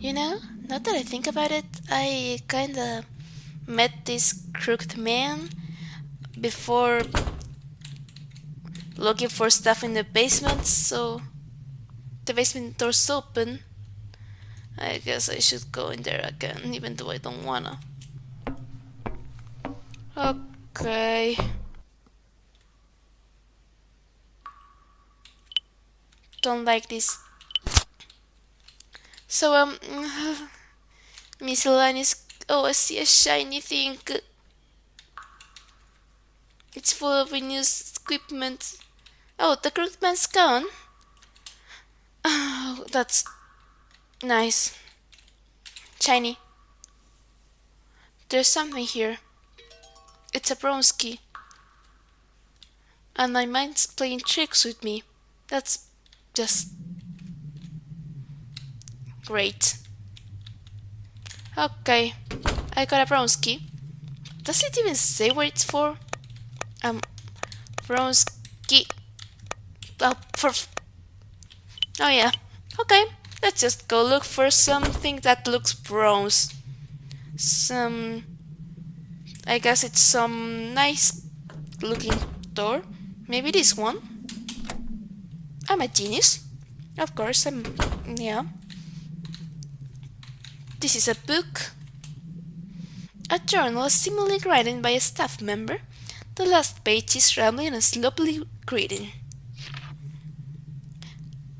You know, now that I think about it, I kinda met this crooked man before looking for stuff in the basement, so the basement door's open. I guess I should go in there again, even though I don't wanna. Okay. Don't like this. So, miscellaneous. Oh, I see a shiny thing. It's full of unused equipment. Oh, the crooked man's gone. Oh, that's nice. Shiny. There's something here. It's a bronze key. And my mind's playing tricks with me. That's just great. Okay, I got a bronze key. Does it even say what it's for? Bronze key. Oh, oh yeah. Okay, let's just go look for something that looks bronze. I guess it's some nice looking door. Maybe this one. I'm a genius. Of course, yeah. This is a book. A journal seemingly written by a staff member. The last page is rambling and sloppily reading.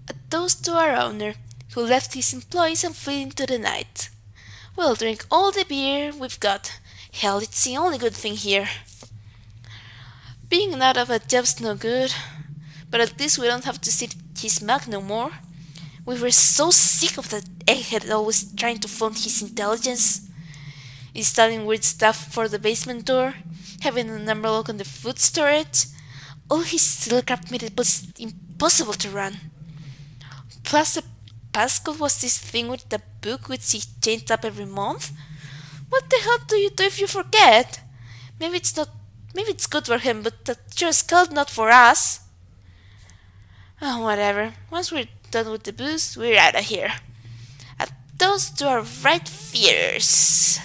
A toast to our owner, who left his employees and fled into the night. We'll drink all the beer we've got. Hell, it's the only good thing here. Being out of a job's no good, but at least we don't have to sit his mug no more. We were so sick of that egghead always trying to phone his intelligence, installing weird stuff for the basement door, having a number lock on the food storage. All his silly crap made it was impossible to run. Plus the passcode was this thing with the book which he changed up every month. What the hell do you do if you forget? Maybe it's good for him, but that's sure as hell not for us. Oh, whatever. Once we're done with the booze, we're out of here. And those two are right fierce.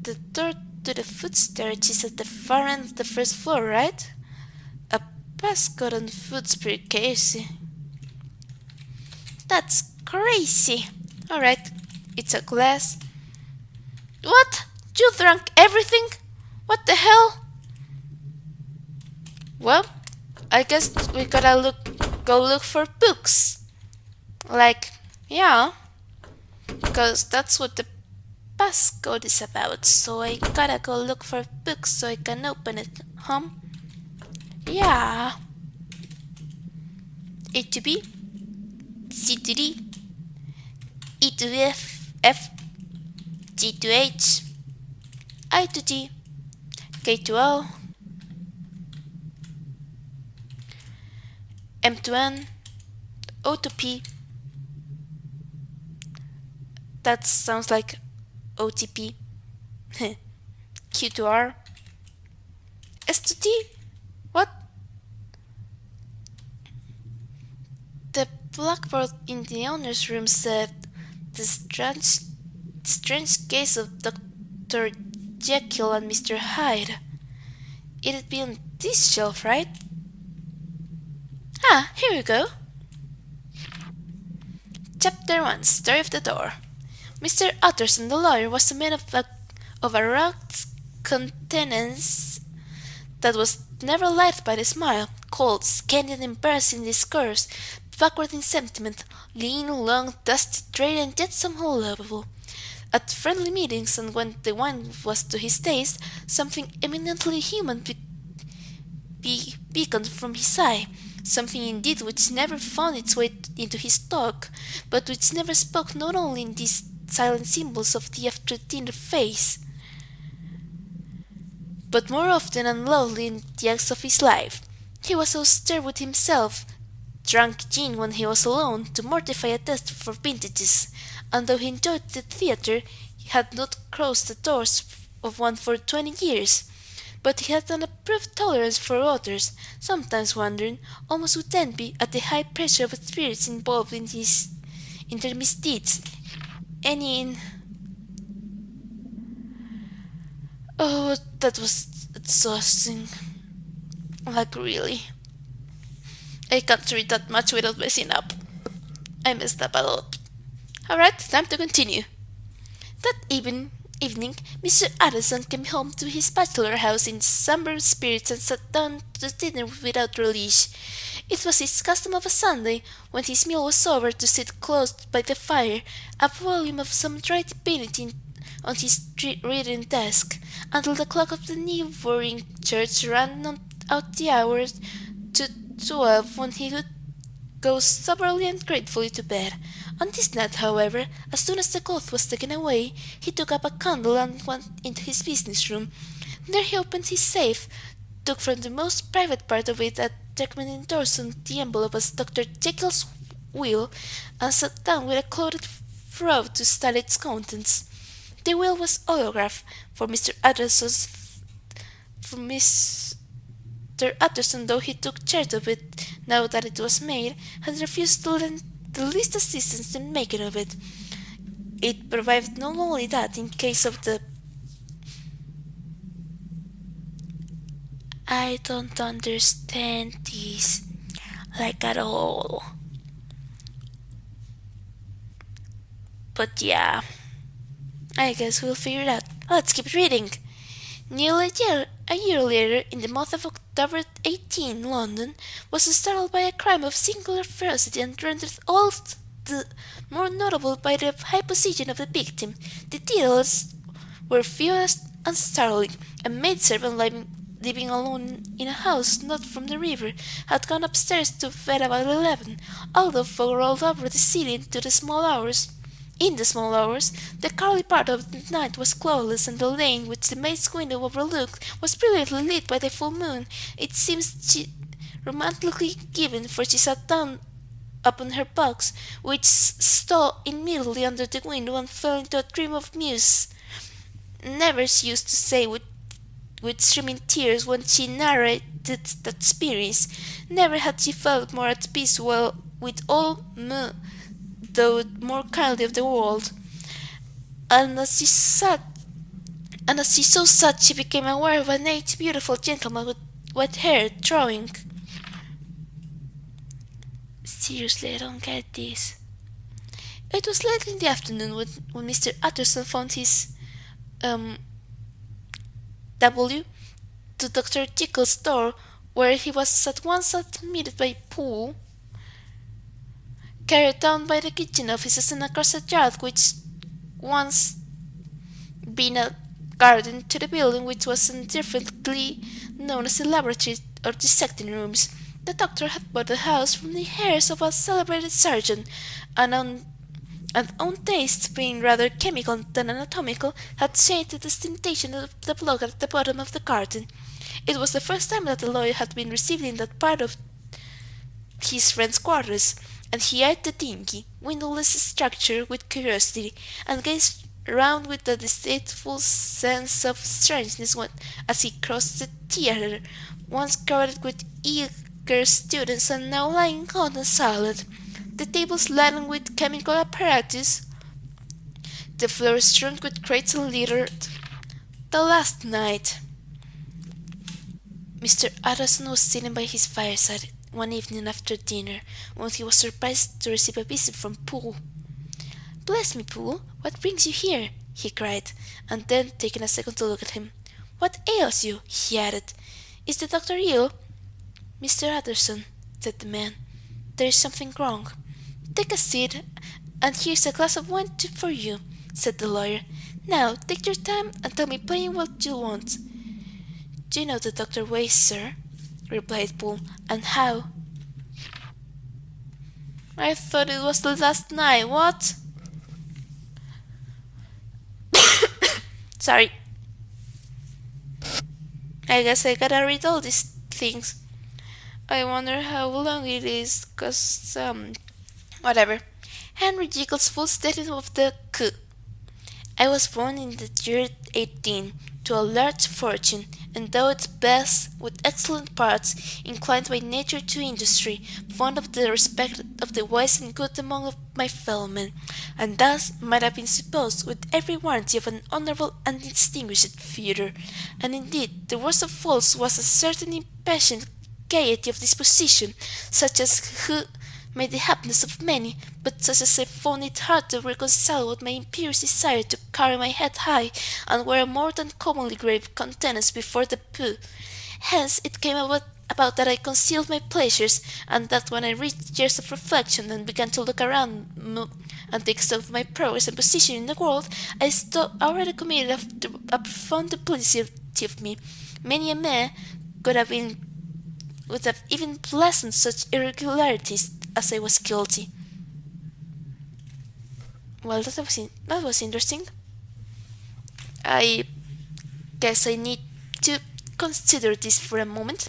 The door to the food storage is at the far end of the first floor, right? A passcode on food's pretty crazy. That's crazy. Alright, it's a glass. What? You drank everything? What the hell? Well, I guess we gotta go look for books. Like, yeah. Because that's what the passcode is about. So I gotta go look for books so I can open it. Yeah. A to B, C to D, E to F, G to H, I to T, K to L, M to N, O to P. That sounds like OTP. Q to R, S to T. What? The blackboard in the owner's room said the strange case of Dr. Jekyll and Mr. Hyde. It'd be on this shelf, right? Ah, here we go. Chapter 1, Story of the Door. Mr. Utterson, the lawyer, was a man of a rugged countenance that was never lighted by the smile, cold, scanty, embarrassing discourse, backward in sentiment, lean, long, dusty, dirty, and yet somehow lovable. At friendly meetings, and when the wine was to his taste, something eminently human beaconed from his eye, something indeed which never found its way into his talk, but which never spoke not only in these silent symbols of the after-dinner face, but more often and loudly in the acts of his life. He was austere with himself, drank gin when he was alone to mortify a thirst for vintages, and though he enjoyed the theatre, he had not crossed the doors of one for 20 years. But he had an approved tolerance for others, sometimes wondering, almost with envy, at the high pressure of spirits involved in in their misdeeds, and in... Oh, that was exhausting. Like, really. I can't read that much without messing up. I messed up a lot. Alright, time to continue. That evening, Mr. Addison came home to his bachelor house in somber spirits and sat down to dinner without relish. It was his custom of a Sunday, when his meal was over, to sit close by the fire, a volume of some dry divinity on his reading desk, until the clock of the neighboring church ran out the hour to 12, when he would go soberly and gratefully to bed. On this night, however, as soon as the cloth was taken away, he took up a candle and went into his business room. There he opened his safe, took from the most private part of it a document endorsed on the envelope as Dr. Jekyll's will, and sat down with a clouded brow to study its contents. The will was autographed for Mr. Utterson, though he took charge of it now that it was made, had refused to lend the least assistance in making of it. It provided not only that, in case of the... I don't understand this, like at all. But yeah, I guess we'll figure it out. Let's keep reading. Nearly a year later, in the month of October 18, London was startled by a crime of singular ferocity and rendered all the more notable by the high position of the victim. The details were few and startling. A maidservant living alone in a house not from the river had gone upstairs to bed about 11, although fog rolled over the city into the small hours. In the small hours, the early part of the night was cloudless, and the lane which the maid's window overlooked was brilliantly lit by the full moon. It seems romantically given, for she sat down upon her box, which stood immediately under the window, and fell into a dream of muse. Never, she used to say with streaming tears when she narrated that experience, never had she felt more at peace with all though more kindly of the world. And as she saw such, she became aware of a neat, beautiful gentleman with white hair drawing. Seriously, I don't get this. It was late in the afternoon when Mr. Utterson found his W to Dr. Jekyll's door, where he was at once admitted by Poole, carried down by the kitchen offices and across a yard which once been a garden to the building which was indifferently known as the laboratory or dissecting rooms. The doctor had bought the house from the heirs of a celebrated surgeon, and own taste, being rather chemical than anatomical, had changed the distinction of the block at the bottom of the garden. It was the first time that the lawyer had been received in that part of his friend's quarters, and he eyed the dingy, windowless structure with curiosity, and gazed round with a distasteful sense of strangeness as he crossed the theatre, once crowded with eager students and now lying cold and silent, the tables laden with chemical apparatus, the floor strewn with crates and littered. The last night. Mr. Addison was sitting by his fireside one evening after dinner, when he was surprised to receive a visit from Poole. "Bless me, Poole, what brings you here?" he cried, and then, taking a second to look at him, "What ails you?" he added. "Is the doctor ill?" "Mr. Addison," said the man, "there is something wrong." "Take a seat, and here's a glass of wine for you," said the lawyer. "Now, take your time and tell me plain what you want." "Do you know the Dr. Weiss, sir?" replied Poole. "And how?" "I thought it was the last night, what?" Sorry. I guess I gotta read all these things. I wonder how long it is, cause, whatever. Henry Jekyll's full statement of the coup. "I was born in the year 18 to a large fortune, endowed at best with excellent parts, inclined by nature to industry, fond of the respect of the wise and good among my fellowmen, and thus might have been supposed with every warranty of an honourable and distinguished future. And indeed, the worst of faults was a certain impatient gaiety of disposition, such as who made the happiness of many, but such as I found it hard to reconcile with my imperious desire to carry my head high, and wear a more than commonly grave countenance before the pooh. Hence it came about that I concealed my pleasures, and that when I reached years of reflection and began to look around and take stock of my progress and position in the world, I saw already committed a profound duplicity of me. Many a man would have even blessed such irregularities as I was guilty. Well, that was interesting. I guess I need to consider this for a moment.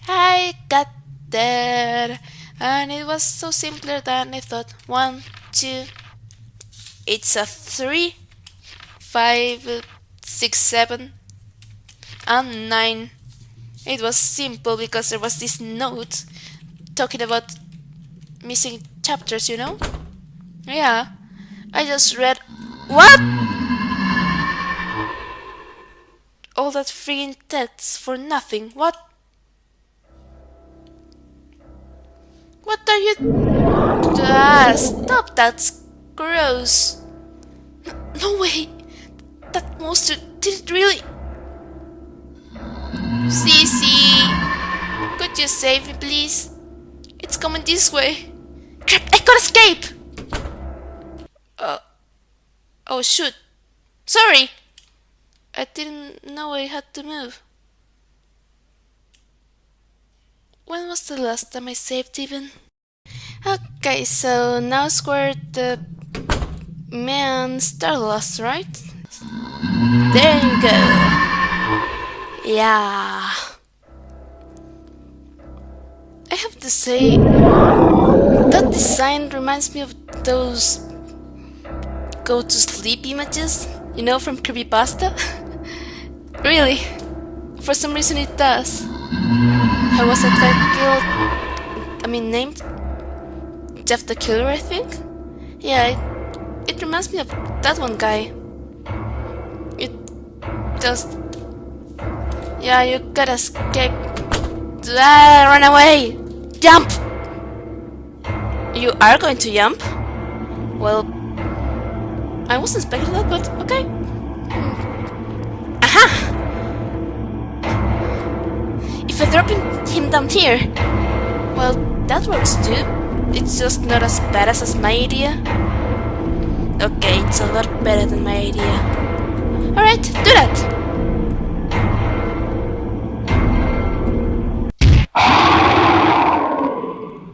I got there, and it was so simpler than I thought. 1, 2, it's a 3, 5, 6, 7, and 9. It was simple because there was this note talking about missing chapters, you know? Yeah, I just read. What? All that freaking text for nothing. What? What are you? Stop, that's gross. No way. That monster didn't really. Cece, could you save me, please? It's coming this way. Crap, I gotta escape! Oh shoot. Sorry! I didn't know I had to move. When was the last time I saved even? Okay, so now's where the man started lost, right? There you go. Yeah. I have to say, that design reminds me of those go to sleep images, you know, from creepypasta. Really, for some reason it does. How was that guy killed? Named Jeff the Killer, I think? Yeah, it reminds me of that one guy. It just... Yeah, you gotta escape. Run away! Jump! You are going to jump? Well, I wasn't expecting that, but okay. Aha! If I drop him down here, well, that works too. It's just not as badass as my idea. Okay, it's a lot better than my idea. Alright, do that!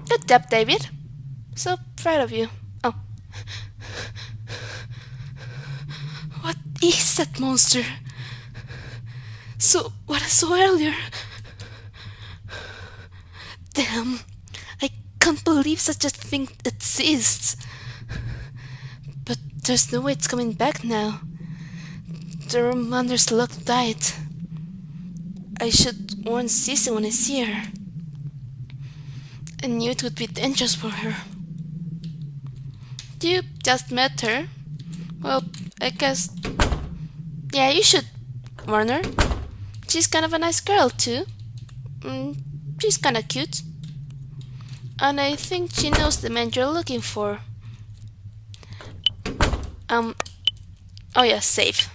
Good job, David. So proud of you. Oh. What is that monster? So, what I saw earlier. Damn, I can't believe such a thing exists. But there's no way it's coming back now. The room under's locked tight. I should warn Cece when I see her. I knew it would be dangerous for her. You just met her? Well, I guess... Yeah, you should warn her. She's kind of a nice girl, too. She's kinda cute. And I think she knows the man you're looking for. Oh yeah, save.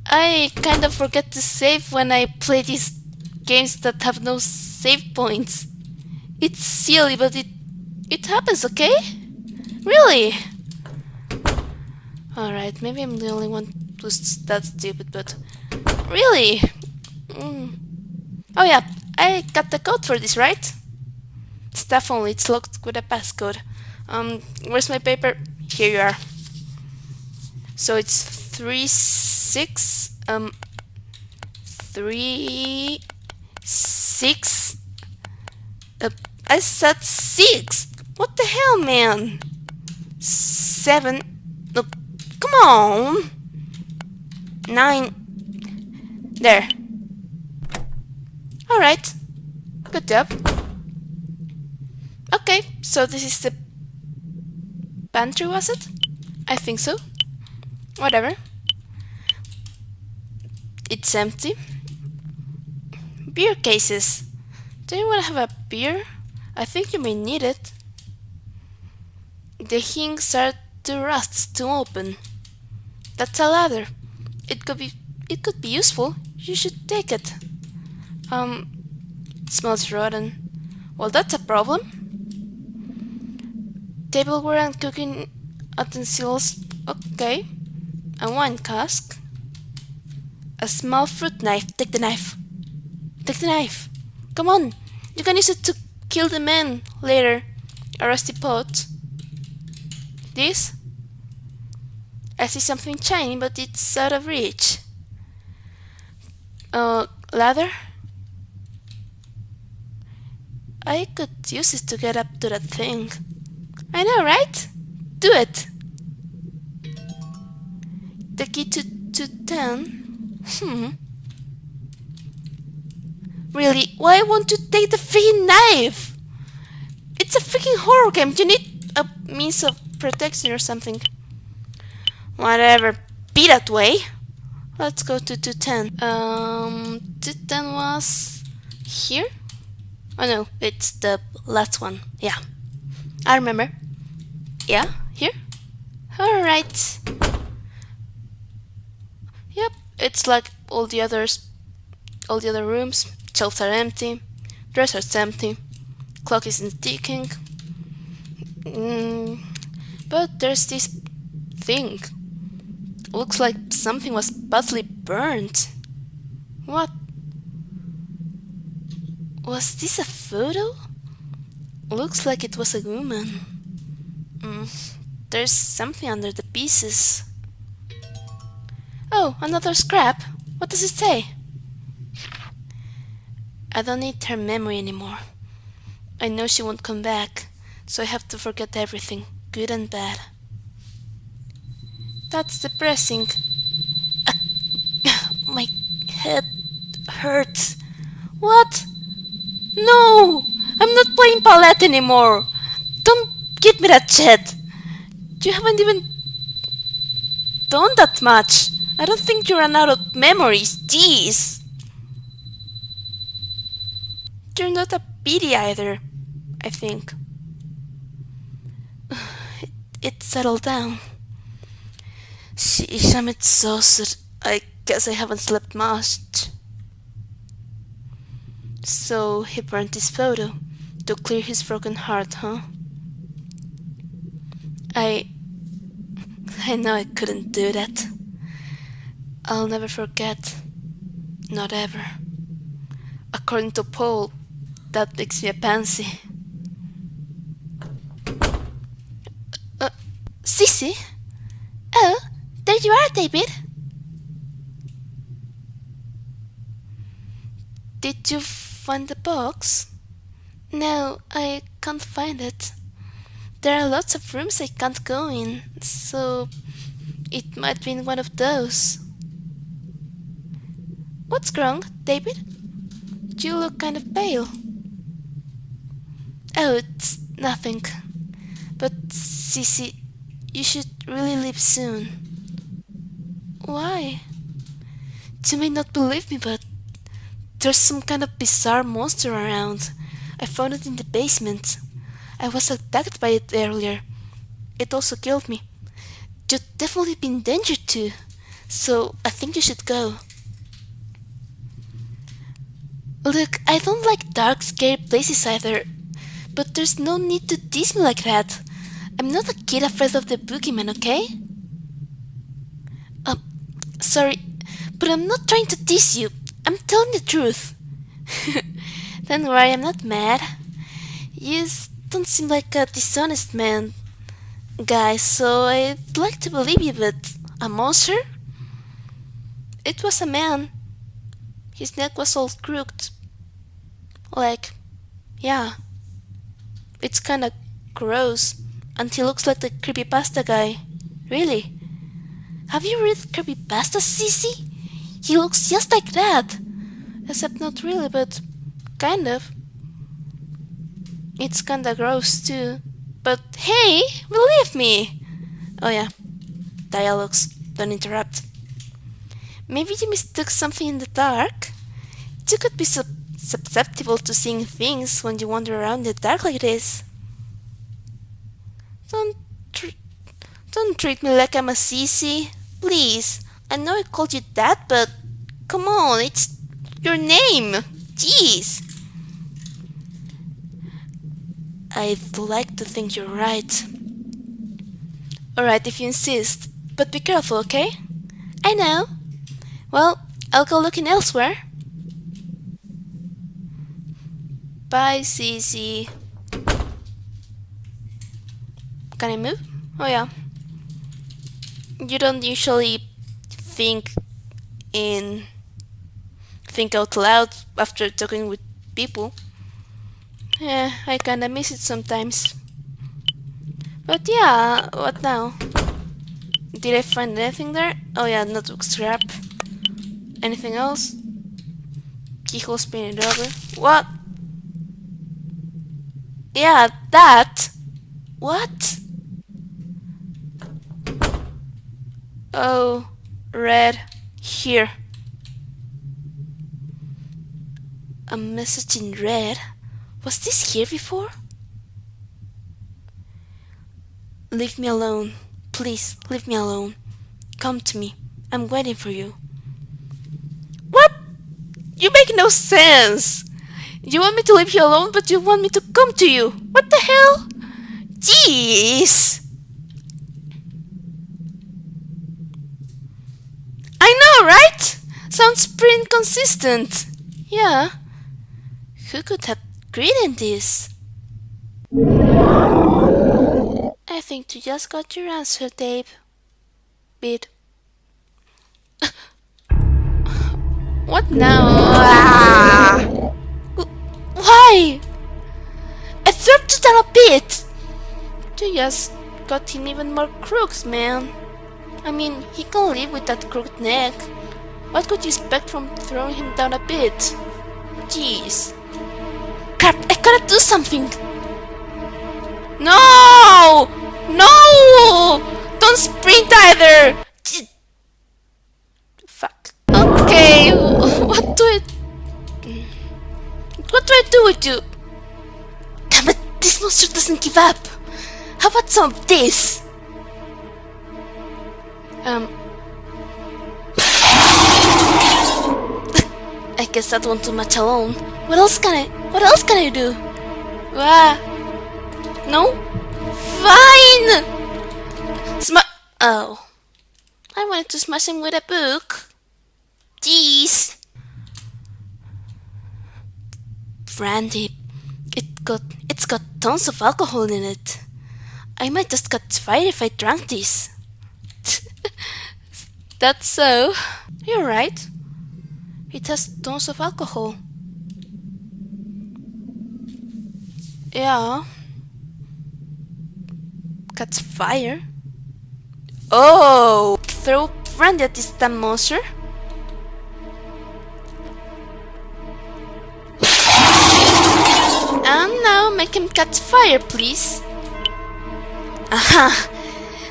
I kind of forget to save when I play these games that have no save points. It's silly, but it happens, okay? Really? Alright, maybe I'm the only one who's that stupid, but... Really? Oh yeah, I got the code for this, right? Stuff only, it's locked with a passcode. Where's my paper? Here you are. So it's 3 6. I said 6. What the hell, man? 7. No, come on. 9. There. Alright. Good job. Okay, so this is the pantry, was it? I think so. Whatever. It's empty. Beer cases. Do you want to have a beer? I think you may need it. The hinge started to rust to open. That's a ladder. It could be useful. You should take it. It smells rotten. Well, that's a problem. Tableware and cooking utensils. Okay. A wine cask. A small fruit knife. Take the knife. Take the knife. Come on. You can use it to kill the man later. A rusty pot. This? I see something shiny, but it's out of reach. Ladder? I could use it to get up to that thing. I know, right? Do it! The key to 10? Really? Why won't you take the freaking knife? It's a freaking horror game. You need a means of protection or something. Whatever. Be that way. Let's go to 210. 210 was here? Oh no, it's the last one. Yeah. I remember. Yeah, here? Alright. Yep, it's like all the other rooms. Shelves are empty. Dresser's empty. Clock isn't ticking. But there's this thing. Looks like something was badly burnt. What? Was this a photo? Looks like it was a woman. There's something under the pieces. Oh, another scrap. What does it say? I don't need her memory anymore. I know she won't come back, so I have to forget everything, good and bad. That's depressing. My head hurts. What? No! I'm not playing palette anymore! Don't give me that shit! You haven't even done that much. I don't think you ran out of memories, jeez! You're not a pity either, I think. It settled down. Sheesh, I'm exhausted. I guess I haven't slept much. So he burned this photo to clear his broken heart, huh? I know I couldn't do that. I'll never forget. Not ever. According to Paul, that makes me a pansy. Cece? Oh, there you are, David. Did you find the box? No, I can't find it. There are lots of rooms I can't go in, so it might be in one of those. What's wrong, David? You look kind of pale. Oh, it's nothing. But Cece, you should really leave soon. Why? You may not believe me, but there's some kind of bizarre monster around. I found it in the basement. I was attacked by it earlier. It also killed me. You'd definitely be in danger too, so I think you should go. Look, I don't like dark, scary places either, but there's no need to tease me like that. I'm not a kid afraid of the boogeyman, okay? Sorry, but I'm not trying to tease you. I'm telling the truth. Don't worry, I'm not mad. You don't seem like a dishonest man, guy, so I'd like to believe you, but a monster? It was a man. His neck was all crooked. Like, yeah. It's kinda gross, and he looks like the creepypasta guy. Really. Have you read creepypasta, Cece? He looks just like that. Except not really, but kind of. It's kinda gross too. But hey, believe me! Oh yeah, dialogues, don't interrupt. Maybe you mistook something in the dark? You could be susceptible to seeing things when you wander around in the dark like this. Don't, tr don't treat me like I'm a sissy. Please, I know I called you that, but come on, it's your name. Jeez. I'd like to think you're right. Alright, if you insist. But be careful, okay? I know. Well, I'll go looking elsewhere. Bye, Cece. Can I move? Oh yeah. You don't usually think out loud after talking with people. Yeah, I kinda miss it sometimes. But yeah, what now? Did I find anything there? Oh yeah, notebook scrap. Anything else? Keyholes painted over. What? Yeah, that. What? Oh, red. Here. A message in red? Was this here before? Leave me alone. Please, leave me alone. Come to me. I'm waiting for you. What? You make no sense. You want me to leave you alone, but you want me to come to you. What the hell? Jeez. I know, right? Sounds pretty inconsistent. Yeah. Who could have written this? I think you just got your answer, Dave. Bit. What now? Ah! Why? I dropped you down a bit. You just got him even more crooks, man. I mean, he can live with that crooked neck. What could you expect from throwing him down a bit? Jeez. Crap, I gotta do something. No! No! Don't sprint either! Fuck. Okay, what do I do with you? Damn it, this monster doesn't give up. How about some of this? I guess that won't do much alone. What else can I do? No? Fine! Oh. I wanted to smash him with a book. Jeez. Brandy. It's got tons of alcohol in it. I might just catch fire if I drank this. That's so. You're right. It has tons of alcohol. Yeah. Catch fire? Oh! Throw brandy at this damn monster? And now make him catch fire, please. Aha!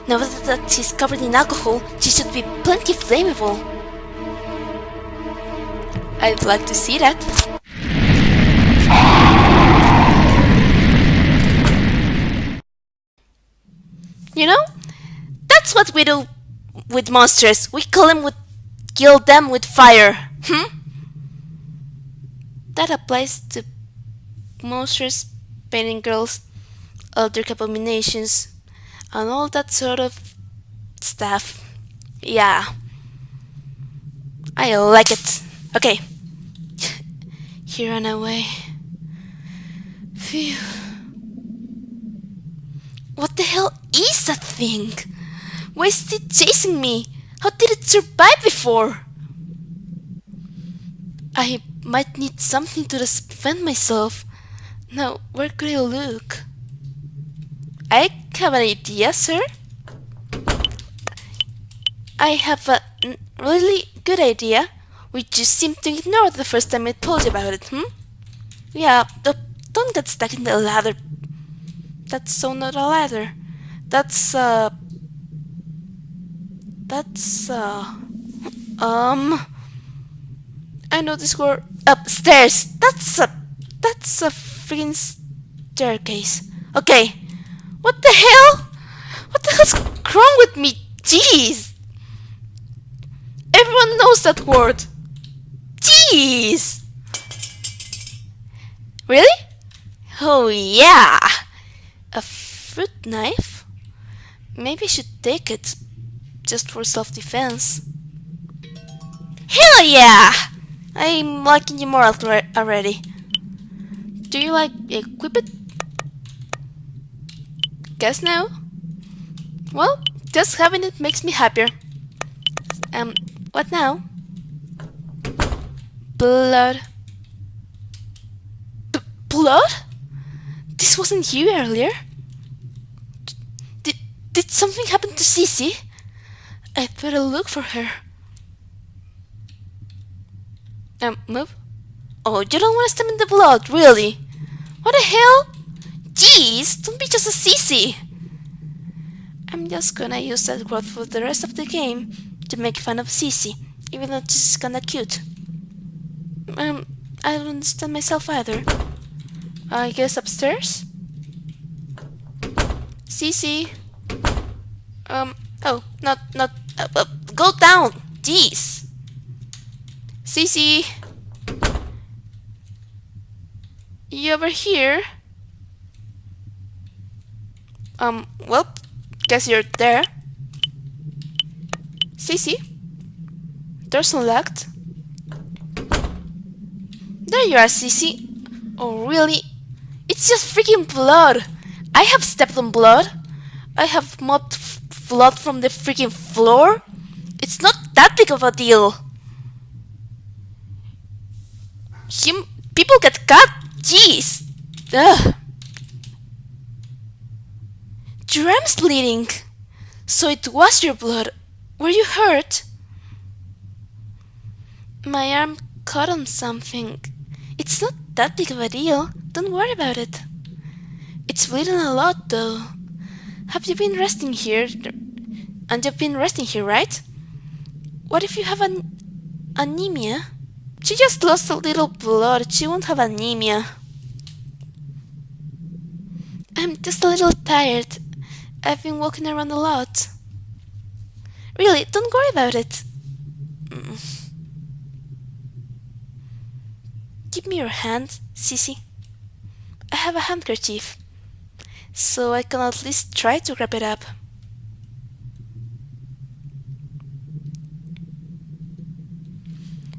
Now that he's covered in alcohol, she should be plenty flammable. I'd like to see that. You know, that's what we do with monsters. We kill them with fire. That applies to monsters, painting girls, other abominations, and all that sort of stuff. Yeah, I like it. Okay, here on our way. Phew. What the hell is that thing? Why is it chasing me? How did it survive before? I might need something to defend myself. Now, where could I look? I have an idea, sir. I have a really good idea, which you seemed to ignore the first time I told you about it, Yeah, don't get stuck in the ladder. That's so not a ladder. That's, that's, I know this word. Upstairs. That's a freaking staircase. Okay. What the hell? What the hell's wrong with me? Jeez. Everyone knows that word. Jeez. Really? Oh yeah. A fruit knife? Maybe I should take it. Just for self-defense. Hell yeah! I'm liking you more already. Do you like equip it? Guess no? Well, just having it makes me happier. What now? Blood. Blood? This wasn't here earlier. Did something happen to Cece? I'd better look for her. Move? Oh, you don't want to step in the blood, really? What the hell? Jeez, don't be just a Cece. I'm just gonna use that word for the rest of the game to make fun of Cece, even though she's kinda cute. I don't understand myself either. I guess upstairs? Cece? Oh, not, go down! Jeez! Cece! You over here? Well, guess you're there. Cece? Door's unlocked. There you are, Cece. Oh, really? It's just freaking blood! I have stepped on blood. I have mopped blood from the freaking floor. It's not that big of a deal. People get cut. Jeez. Ugh. Your arm's bleeding. So it was your blood. Were you hurt? My arm caught on something. It's not that big of a deal. Don't worry about it. It's bleeding a lot though. Have you been resting here? And you've been resting here, right? What if you have anemia? She just lost a little blood. She won't have anemia. I'm just a little tired. I've been walking around a lot. Really, don't worry about it. Give me your hand, Cece. I have a handkerchief, so I can at least try to wrap it up.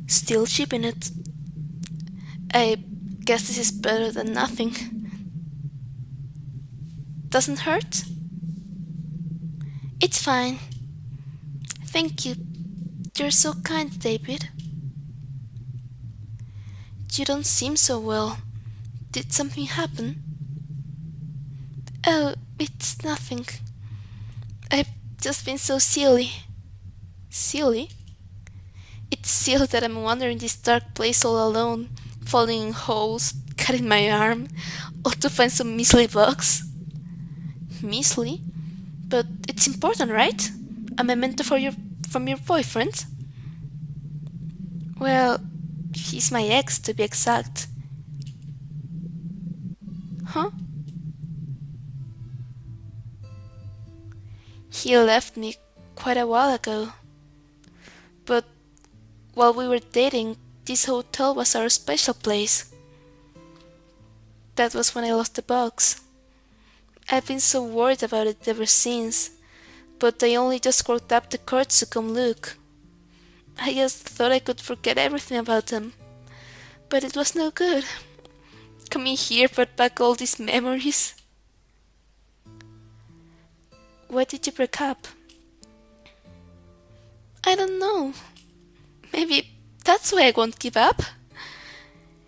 Still shipping it. I guess this is better than nothing. Doesn't hurt? It's fine. Thank you. You're so kind, David. You don't seem so well. Did something happen? Oh, it's nothing. I've just been so silly. Silly? It's silly that I'm wandering this dark place all alone, falling in holes, cutting my arm, all to find some measly bugs. Measly? But it's important, right? A memento from your boyfriend? Well, he's my ex, to be exact. Huh? He left me quite a while ago. But while we were dating, this hotel was our special place. That was when I lost the box. I've been so worried about it ever since, but I only just worked up the courage to come look. I just thought I could forget everything about them, but it was no good. Coming here brought back all these memories. Why did you break up? I don't know. Maybe that's why I won't give up.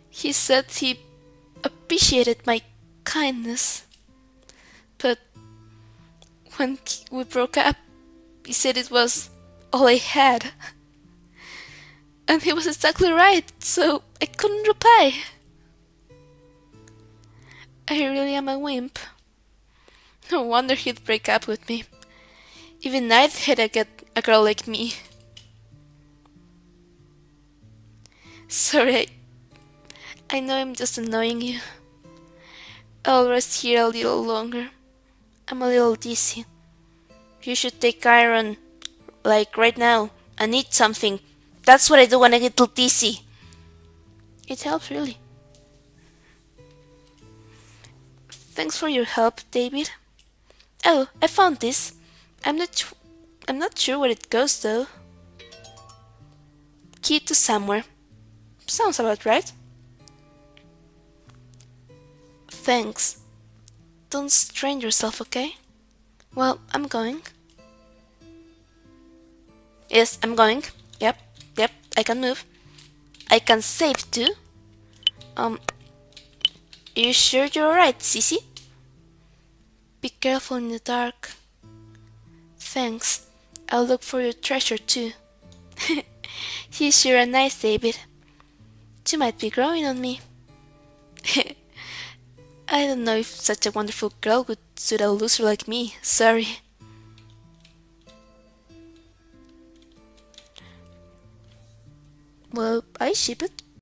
He said he appreciated my kindness. But when we broke up, he said it was all I had. And he was exactly right, so I couldn't reply. I really am a wimp. No wonder he'd break up with me. Even I'd hate a girl like me. Sorry, I know I'm just annoying you. I'll rest here a little longer. I'm a little dizzy. You should take iron, like right now, and eat something. That's what I do when I get a little dizzy. It helps, really. Thanks for your help, David. Oh, I found this. I'm not sure where it goes though. Key to somewhere. Sounds about right. Thanks. Don't strain yourself, okay? Well, I'm going. Yes, I'm going. Yep, I can move. I can save too. You sure you're alright, Cece? Be careful in the dark. Thanks. I'll look for your treasure too. He's sure a nice David. You might be growing on me. I don't know if such a wonderful girl would suit a loser like me. Sorry. Well, I ship it.